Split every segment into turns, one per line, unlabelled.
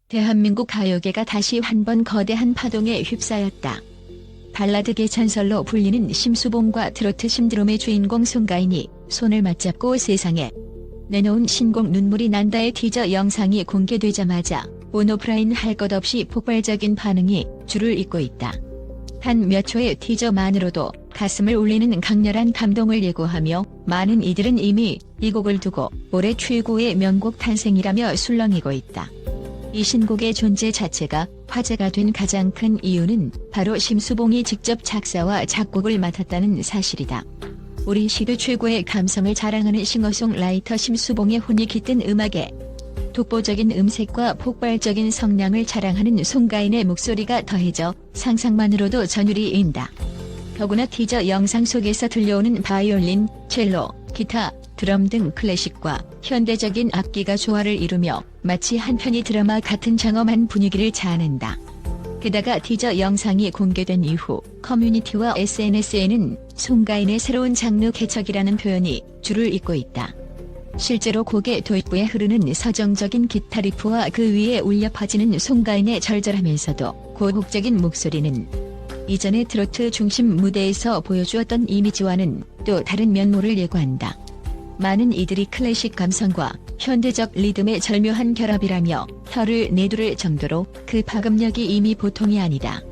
대한민국 가요계가 다시 한 번 거대한 파동에 휩싸였다. 발라드계 전설로 불리는 심수봉과 트로트 신드롬의 주인공 송가인이 손을 맞잡고 세상에 내놓은 신곡 눈물이 난다의 티저 영상이 공개되자마자 온 오프라인 할 것 없이 폭발적인 반응이 줄을 잇고 있다. 단 몇 초의 티저만으로도 가슴을 울리는 강렬한 감동을 예고하며 많은 이들은 이미 이 곡을 두고 올해 최고의 명곡 탄생이라며 술렁이고 있다. 이 신곡의 존재 자체가 화제가 된 가장 큰 이유는 바로 심수봉이 직접 작사와 작곡을 맡았다는 사실이다. 우리 시대 최고의 감성을 자랑하는 싱어송라이터 심수봉의 혼이 깃든 음악에 독보적인 음색과 폭발적인 성량을 자랑하는 송가인의 목소리가 더해져 상상만으로도 전율이 인다. 더구나 티저 영상 속에서 들려오는 바이올린, 첼로, 기타, 드럼 등 클래식과 현대적인 악기가 조화를 이루며 마치 한편의 드라마 같은 장엄한 분위기를 자아낸다. 게다가 티저 영상이 공개된 이후 커뮤니티와 SNS에는 송가인의 새로운 장르 개척이라는 표현이 줄을 잇고 있다. 실제로 곡의 도입부에 흐르는 서정적인 기타 리프와 그 위에 울려 퍼지는 송가인의 절절하면서도 고혹적인 목소리는 이전의 트로트 중심 무대에서 보여주었던 이미지와는 또 다른 면모를 예고한다. 많은 이들이 클래식 감성과 현대적 리듬의 절묘한 결합이라며 혀를 내두를 정도로 그 파급력이 이미 보통이 아니다.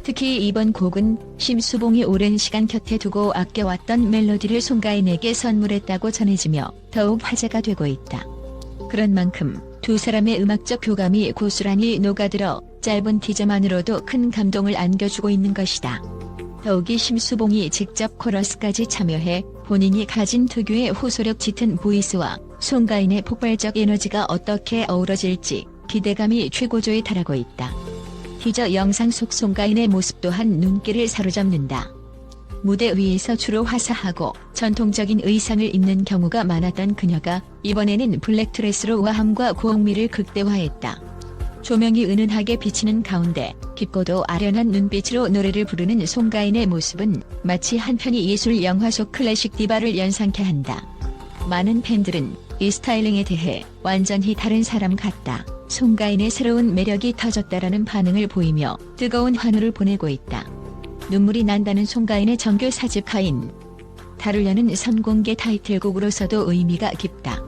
특히 이번 곡은 심수봉이 오랜 시간 곁에 두고 아껴왔던 멜로디를 송가인에게 선물했다고 전해지며 더욱 화제가 되고 있다. 그런 만큼 두 사람의 음악적 교감이 고스란히 녹아들어 짧은 티저만으로도 큰 감동을 안겨주고 있는 것이다. 더욱이 심수봉이 직접 코러스까지 참여해 본인이 가진 특유의 호소력 짙은 보이스와 송가인의 폭발적 에너지가 어떻게 어우러질지 기대감이 최고조에 달하고 있다. 티저 영상 속 송가인의 모습 또한 눈길을 사로잡는다. 무대 위에서 주로 화사하고 전통적인 의상을 입는 경우가 많았던 그녀가 이번에는 블랙드레스로 우아함과 고흥미를 극대화했다. 조명이 은은하게 비치는 가운데 깊고도 아련한 눈빛으로 노래를 부르는 송가인의 모습은 마치 한 편의 예술 영화 속 클래식 디바를 연상케 한다. 많은 팬들은 이 스타일링에 대해 완전히 다른 사람 같다. 송가인의 새로운 매력이 터졌다라는 반응을 보이며 뜨거운 환호를 보내고 있다. 눈물이 난다는 송가인의 정규 4집 하인 다루려는 선공개 타이틀곡으로서도 의미가 깊다.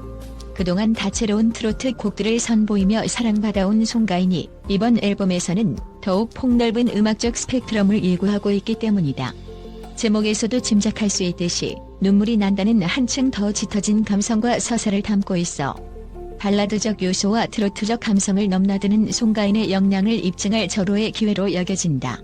그동안 다채로운 트로트 곡들을 선보이며 사랑받아온 송가인이 이번 앨범에서는 더욱 폭넓은 음악적 스펙트럼을 예고하고 있기 때문이다. 제목에서도 짐작할 수 있듯이 눈물이 난다는 한층 더 짙어진 감성과 서사를 담고 있어 발라드적 요소와 트로트적 감성을 넘나드는 송가인의 역량을 입증할 절호의 기회로 여겨진다.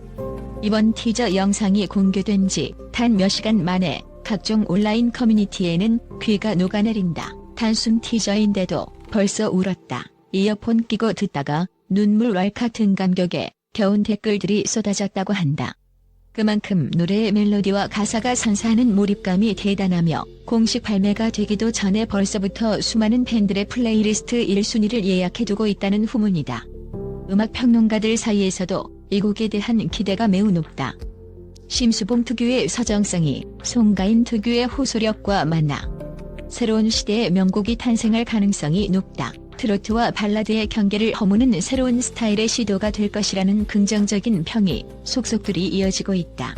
이번 티저 영상이 공개된 지 단 몇 시간 만에 각종 온라인 커뮤니티에는 귀가 녹아내린다. 단순 티저인데도 벌써 울었다. 이어폰 끼고 듣다가 눈물 왈칵 든 감격에 겨운 댓글들이 쏟아졌다고 한다. 그만큼 노래의 멜로디와 가사가 선사하는 몰입감이 대단하며 공식 발매가 되기도 전에 벌써부터 수많은 팬들의 플레이리스트 1순위를 예약해두고 있다는 후문이다. 음악 평론가들 사이에서도 이 곡에 대한 기대가 매우 높다. 심수봉 특유의 서정성이 송가인 특유의 호소력과 만나 새로운 시대의 명곡이 탄생할 가능성이 높다. 트로트와 발라드의 경계를 허무는 새로운 스타일의 시도가 될 것이라는 긍정적인 평이 속속들이 이어지고 있다.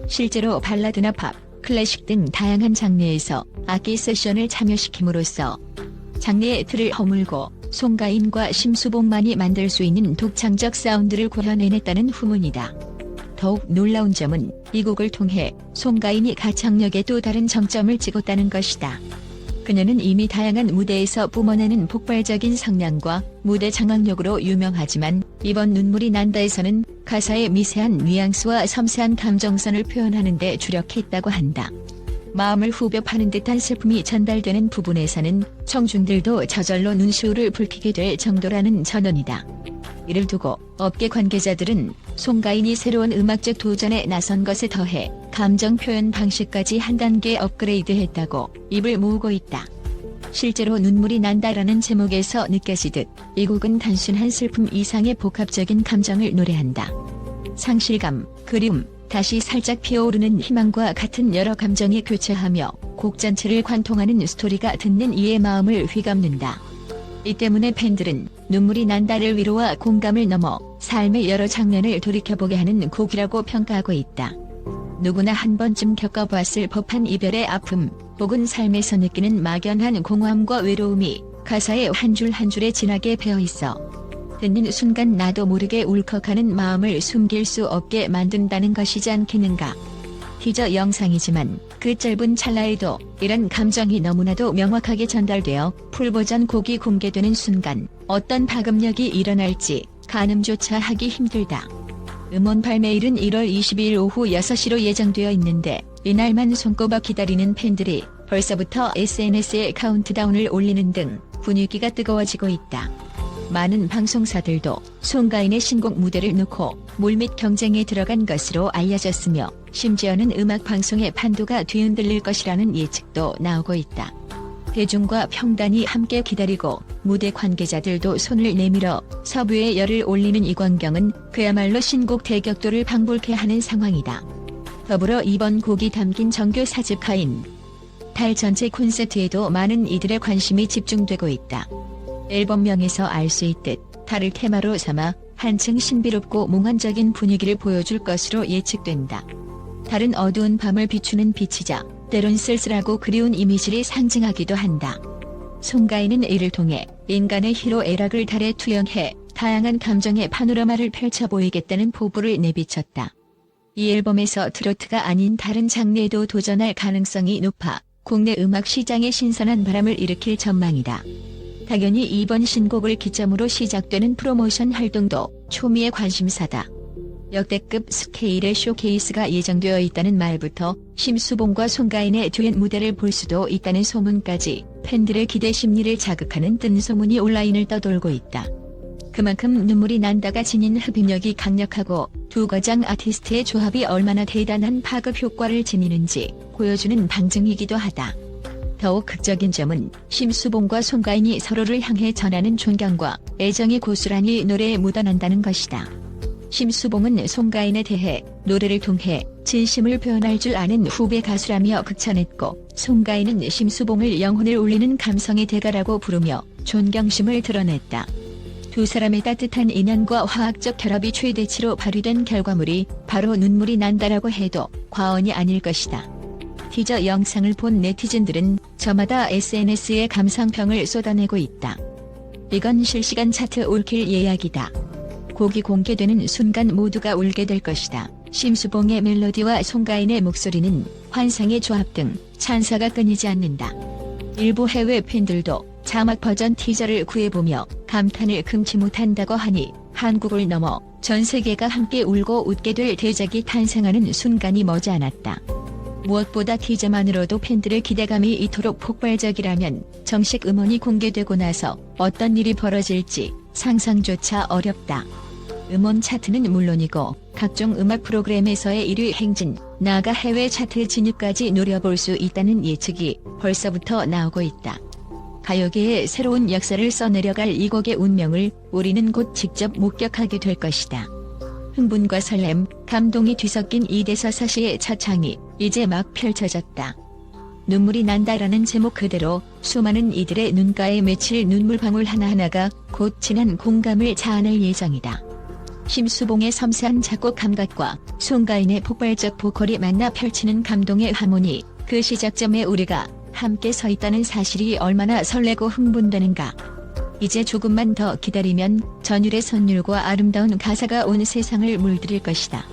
실제로 발라드나 팝, 클래식 등 다양한 장르에서 악기 세션을 참여시킴으로써 장르의 틀을 허물고 송가인과 심수봉만이 만들 수 있는 독창적 사운드를 구현해냈다는 후문이다. 더욱 놀라운 점은 이 곡을 통해 송가인이 가창력에 또 다른 정점을 찍었다는 것이다. 그녀는 이미 다양한 무대에서 뿜어내는 폭발적인 성량과 무대 장악력으로 유명하지만 이번 눈물이 난다에서는 가사의 미세한 뉘앙스와 섬세한 감정선을 표현하는 데 주력했다고 한다. 마음을 후벼 파는 듯한 슬픔이 전달되는 부분에서는 청중들도 저절로 눈시울을 붉히게 될 정도라는 전언이다. 이를 두고 업계 관계자들은 송가인이 새로운 음악적 도전에 나선 것에 더해 감정 표현 방식까지 한 단계 업그레이드했다고 입을 모으고 있다. 실제로 눈물이 난다라는 제목에서 느껴지듯 이 곡은 단순한 슬픔 이상의 복합적인 감정을 노래한다. 상실감, 그리움, 다시 살짝 피어오르는 희망과 같은 여러 감정이 교차하며 곡 전체를 관통하는 스토리가 듣는 이의 마음을 휘감는다. 이 때문에 팬들은 눈물이 난다를 위로와 공감을 넘어 삶의 여러 장면을 돌이켜보게 하는 곡이라고 평가하고 있다. 누구나 한 번쯤 겪어봤을 법한 이별의 아픔, 혹은 삶에서 느끼는 막연한 공허함과 외로움이 가사에 한 줄 한 줄에 진하게 배어있어 듣는 순간 나도 모르게 울컥하는 마음을 숨길 수 없게 만든다는 것이지 않겠는가. 티저 영상이지만 그 짧은 찰나에도 이런 감정이 너무나도 명확하게 전달되어 풀버전 곡이 공개되는 순간 어떤 파급력이 일어날지 가늠조차 하기 힘들다. 음원 발매일은 1월 22일 오후 6시로 예정되어 있는데 이날만 손꼽아 기다리는 팬들이 벌써부터 SNS에 카운트다운을 올리는 등 분위기가 뜨거워지고 있다. 많은 방송사들도 송가인의 신곡 무대를 놓고 물밑 경쟁에 들어간 것으로 알려졌으며 심지어는 음악방송의 판도가 뒤흔들릴 것이라는 예측도 나오고 있다. 대중과 평단이 함께 기다리고 무대 관계자들도 손을 내밀어 섭외에 열을 올리는 이 광경은 그야말로 신곡 대격돌을 방불케 하는 상황이다. 더불어 이번 곡이 담긴 정규 4집카인 달 전체 콘서트에도 많은 이들의 관심이 집중되고 있다. 앨범명에서 알 수 있듯 달을 테마로 삼아 한층 신비롭고 몽환적인 분위기를 보여줄 것으로 예측된다. 달은 어두운 밤을 비추는 빛이자 때론 쓸쓸하고 그리운 이미지를 상징하기도 한다. 송가인은 이를 통해 인간의 희로애락을 달에 투영해 다양한 감정의 파노라마를 펼쳐 보이겠다는 포부를 내비쳤다. 이 앨범에서 트로트가 아닌 다른 장르에도 도전할 가능성이 높아 국내 음악 시장에 신선한 바람을 일으킬 전망이다. 당연히 이번 신곡을 기점으로 시작되는 프로모션 활동도 초미의 관심사다. 역대급 스케일의 쇼케이스가 예정되어 있다는 말부터 심수봉과 송가인의 듀엣 무대를 볼 수도 있다는 소문까지 팬들의 기대 심리를 자극하는 뜬소문이 온라인을 떠돌고 있다. 그만큼 눈물이 난다가 지닌 흡입력이 강력하고 두 거장 아티스트의 조합이 얼마나 대단한 파급 효과를 지니는지 보여주는 방증이기도 하다. 더욱 극적인 점은 심수봉과 송가인이 서로를 향해 전하는 존경과 애정이 고스란히 노래에 묻어난다는 것이다. 심수봉은 송가인에 대해 노래를 통해 진심을 표현할 줄 아는 후배 가수라며 극찬했고, 송가인은 심수봉을 영혼을 울리는 감성의 대가라고 부르며 존경심을 드러냈다. 두 사람의 따뜻한 인연과 화학적 결합이 최대치로 발휘된 결과물이 바로 눈물이 난다라고 해도 과언이 아닐 것이다. 티저 영상을 본 네티즌들은 저마다 SNS에 감상평을 쏟아내고 있다. 이건 실시간 차트 올킬 예약이다. 곡이 공개되는 순간 모두가 울게 될 것이다. 심수봉의 멜로디와 송가인의 목소리는 환상의 조합 등 찬사가 끊이지 않는다. 일부 해외 팬들도 자막 버전 티저를 구해보며 감탄을 금치 못한다고 하니 한국을 넘어 전 세계가 함께 울고 웃게 될 대작이 탄생하는 순간이 머지않았다. 무엇보다 티저만으로도 팬들의 기대감이 이토록 폭발적이라면 정식 음원이 공개되고 나서 어떤 일이 벌어질지 상상조차 어렵다. 음원 차트는 물론이고 각종 음악 프로그램에서의 1위 행진, 나아가 해외 차트 진입까지 노려볼 수 있다는 예측이 벌써부터 나오고 있다. 가요계의 새로운 역사를 써내려갈 이 곡의 운명을 우리는 곧 직접 목격하게 될 것이다. 흥분과 설렘, 감동이 뒤섞인 이 대서사시의 첫 장이 이제 막 펼쳐졌다. 눈물이 난다라는 제목 그대로 수많은 이들의 눈가에 맺힐 눈물방울 하나하나가 곧 진한 공감을 자아낼 예정이다. 심수봉의 섬세한 작곡 감각과 송가인의 폭발적 보컬이 만나 펼치는 감동의 하모니, 그 시작점에 우리가 함께 서 있다는 사실이 얼마나 설레고 흥분되는가. 이제 조금만 더 기다리면 전율의 선율과 아름다운 가사가 온 세상을 물들일 것이다.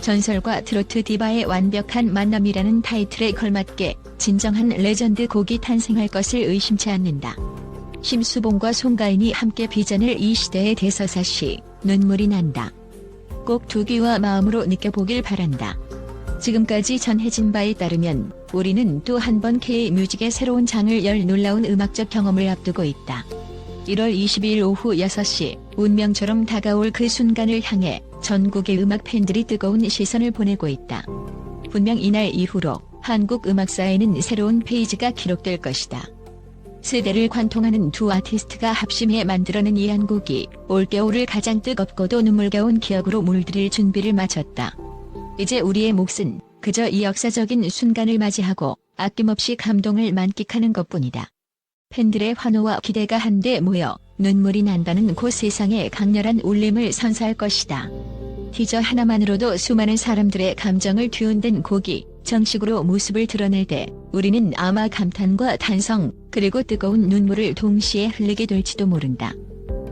전설과 트로트 디바의 완벽한 만남이라는 타이틀에 걸맞게 진정한 레전드 곡이 탄생할 것을 의심치 않는다. 심수봉과 송가인이 함께 빚어낼 이 시대의 대서사시, 눈물이 난다. 꼭 두 귀와 마음으로 느껴보길 바란다. 지금까지 전해진 바에 따르면 우리는 또 한 번 K-뮤직의 새로운 장을 열 놀라운 음악적 경험을 앞두고 있다. 1월 22일 오후 6시, 운명처럼 다가올 그 순간을 향해 전국의 음악 팬들이 뜨거운 시선을 보내고 있다. 분명 이날 이후로 한국 음악사에는 새로운 페이지가 기록될 것이다. 세대를 관통하는 두 아티스트가 합심해 만들어낸 이 한 곡이 올겨울을 가장 뜨겁고도 눈물겨운 기억으로 물들일 준비를 마쳤다. 이제 우리의 몫은 그저 이 역사적인 순간을 맞이하고 아낌없이 감동을 만끽하는 것뿐이다. 팬들의 환호와 기대가 한데 모여 눈물이 난다는 그 세상의 강렬한 울림을 선사할 것이다. 티저 하나만으로도 수많은 사람들의 감정을 뒤흔든 곡이 정식으로 모습을 드러낼 때 우리는 아마 감탄과 탄성 그리고 뜨거운 눈물을 동시에 흘리게 될지도 모른다.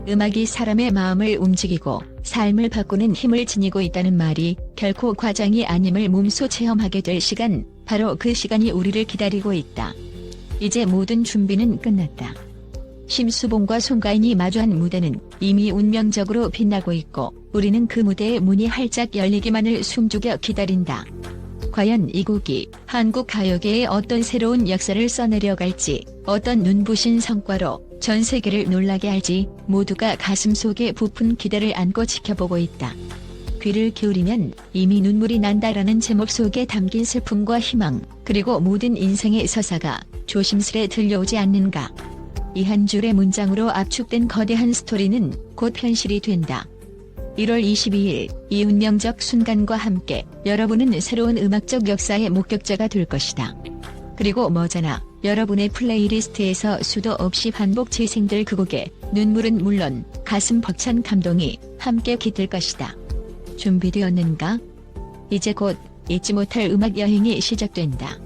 음악이 사람의 마음을 움직이고 삶을 바꾸는 힘을 지니고 있다는 말이 결코 과장이 아님을 몸소 체험하게 될 시간, 바로 그 시간이 우리를 기다리고 있다. 이제 모든 준비는 끝났다. 심수봉과 송가인이 마주한 무대는 이미 운명적으로 빛나고 있고 우리는 그 무대의 문이 활짝 열리기만을 숨죽여 기다린다. 과연 이 곡이 한국 가요계에 어떤 새로운 역사를 써내려갈지, 어떤 눈부신 성과로 전 세계를 놀라게 할지 모두가 가슴속에 부푼 기대를 안고 지켜보고 있다. 귀를 기울이면 이미 눈물이 난다라는 제목 속에 담긴 슬픔과 희망, 그리고 모든 인생의 서사가 조심스레 들려오지 않는가. 이 한 줄의 문장으로 압축된 거대한 스토리는 곧 현실이 된다. 1월 22일 이 운명적 순간과 함께 여러분은 새로운 음악적 역사의 목격자가 될 것이다. 그리고 머지않아 여러분의 플레이리스트에서 수도 없이 반복 재생될 그 곡에 눈물은 물론 가슴 벅찬 감동이 함께 깃들 것이다. 준비되었는가? 이제 곧 잊지 못할 음악 여행이 시작된다.